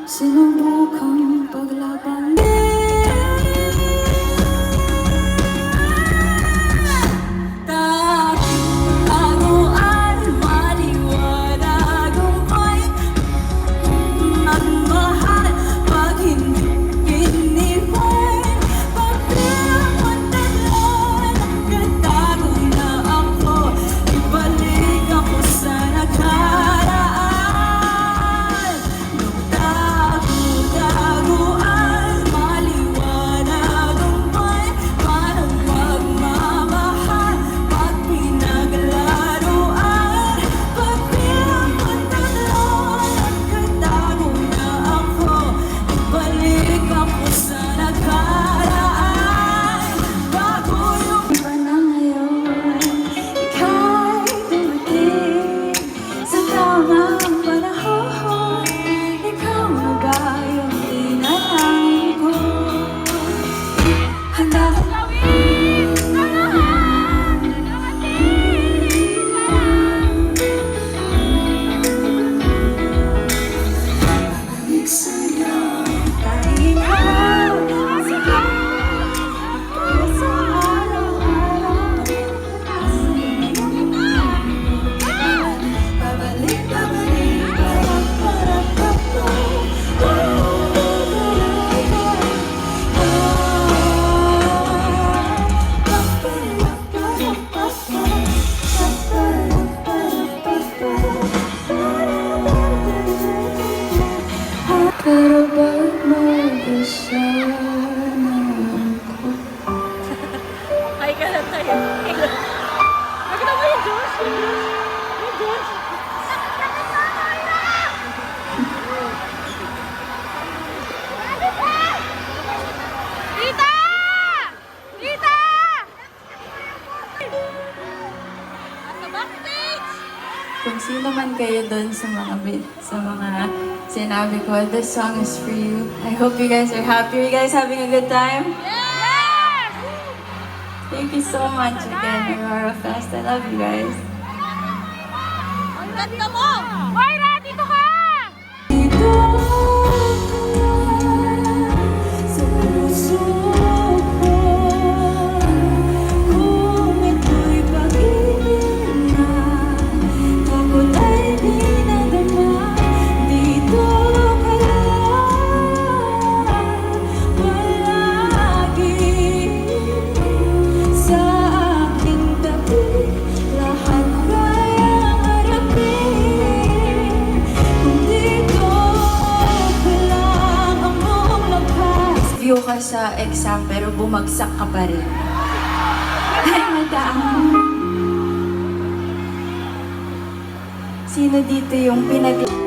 sinubukang paglaban. Pero ba't mag-isa naman ko? Ay, ganun tayo. Nakita mo yung Josh? Yung Josh? Tita! Tita! Nasa backstage! Kung sino man kayo doon sa mga sinabi ko, this song is for you. I hope you guys are happy. Are you guys having a good time? Yes! Thank you so much again, Aurora Fest. I love you guys. Ang ganda mo! Moira, dito ka! Dito sa puso ko, kung ito'y pag-ibig na, takot ay di nadama. Dito ka palagi sa aking tabi, lahat kayang harapin. Kung dito ka lang ang buong lakas. View ka sa exam pero bumagsak ka pa rin. Ay, madaan. Sino dito yung pinag-